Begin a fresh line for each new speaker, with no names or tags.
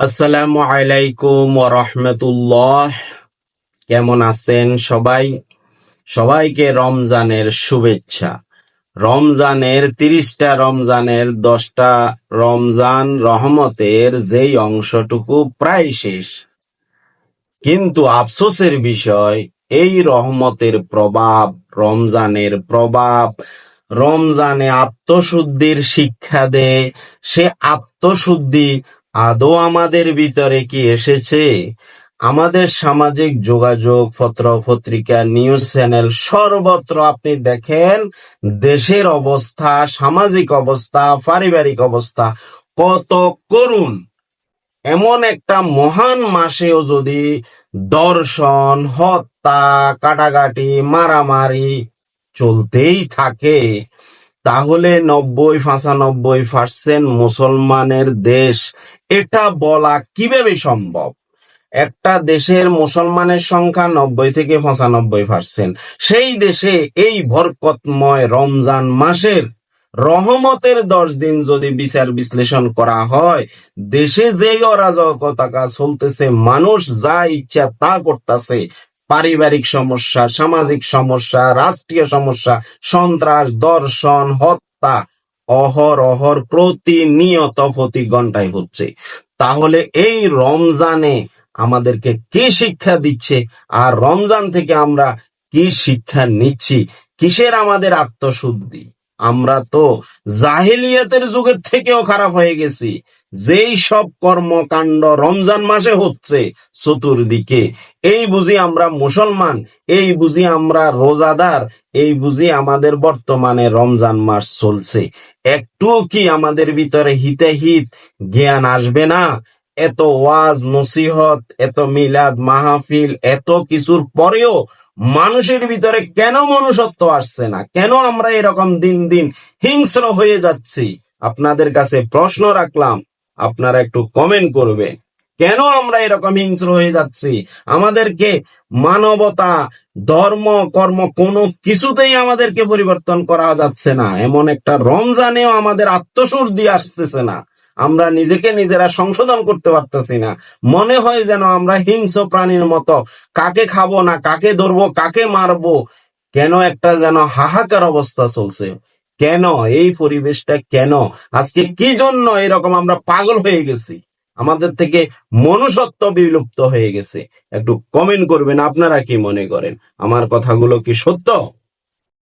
আসসালামু আলাইকুম ওয়া রাহমাতুল্লাহ। কেমন আছেন সবাই? সবাইকে রমজানের শুভেচ্ছা। রমজানের 30টা রমজানের 10টা রমজান রহমতের যেই অংশটুকু প্রায় শেষ, কিন্তু আফসোসের বিষয় এই রহমতের প্রভাব, রমজানের প্রভাব, রমজানে আত্মশুদ্ধির শিক্ষা দেয়। সে আত্মশুদ্ধি আদৌ আমাদের ভিতরে কি এসেছে? আমাদের সামাজিক যোগাযোগ পত্র পত্রিকা, নিউজ চ্যানেল, সর্বত্র আপনি দেখেন দেশের অবস্থা, সামাজিক অবস্থা, পারিবারিক অবস্থা কত করুণ। এমন একটা মহান মাসেও যদি দর্শন, হত্যা, কাটাকাটি, মারামারি চলতেই থাকে, তাহলে 90-95% মুসলমানের দেশ, এটা বলা কিভাবে সম্ভব? একটা দেশের মুসলমানের সংখ্যা 90-95%, সেই দেশে এই বরকতময় রমজান মাসের রহমতের 10 দিন যদি বিচার বিশ্লেষণ করা হয়, দেশে যেই অরাজকতা চলতেছে, মানুষ যা ইচ্ছা তা করতেছে, পারিবারিক সমস্যা, সামাজিক সমস্যা, রাষ্ট্রীয় সমস্যা, সন্ত্রাস, দর্শন, হত্যা অহরহ প্রতিনিয়ত প্রতি ঘন্টায় হচ্ছে। তাহলে এই রমজানে আমাদেরকে কি শিক্ষা দিচ্ছে, আর রমজান থেকে আমরা কি শিক্ষা নিচ্ছি? কিসের আমাদের আত্মশুদ্ধি? আমরা তো জাহেলিয়াতের যুগের থেকেও খারাপ হয়ে গেছি। যেই সব কর্মকাণ্ড রমজান মাসে হচ্ছে চতুর্দিকে, এই বুঝি আমরা মুসলমান, এই বুঝি আমরা রোজাদার, এই বুঝি আমাদের বর্তমানে রমজান মাস চলছে। একটু কি আমাদের ভিতরে হিতাহিত জ্ঞান আসবে না? এত ওয়াজ নসিহত, এত মিলাদ মাহফিল, এত কিছুর পরেও মানুষের ভিতরে কেন মনুষ্যত্ব আসছে না? কেন আমরা এরকম দিন দিন হিংস্র হয়ে যাচ্ছি? আপনাদের কাছে প্রশ্ন রাখলাম, আপনারা একটু কমেন্ট করবেন। কেন আমরা এরকম হিংস্র হয়ে যাচ্ছি? আমাদেরকে মানবতা, ধর্ম, কর্ম কোনো কিছুতেই আমাদেরকে পরিবর্তন করা যাচ্ছে না। এমন একটা রমজানেও আমাদের আত্মশুদ্ধি আসতেছে না। আমরা নিজেকে নিজেরা সংশোধন করতে পারতেছি না। মনে হয় যেন আমরা হিংস্র প্রাণীর মতো, কাকে খাবো না, কাকে ধরবো, কাকে মারবো, কেন একটা যেন হাহাকার অবস্থা চলছে। কেন এই পরিবেশটা? কেন আজকে কি জন্য এরকম আমরা পাগল হয়ে গেছি? আমাদের থেকে মনুষ্যত্ব বিলুপ্ত হয়ে গেছে। একটু কমেন্ট করবেন, আপনারা কি মনে করেন? আমার কথাগুলো কি সত্য?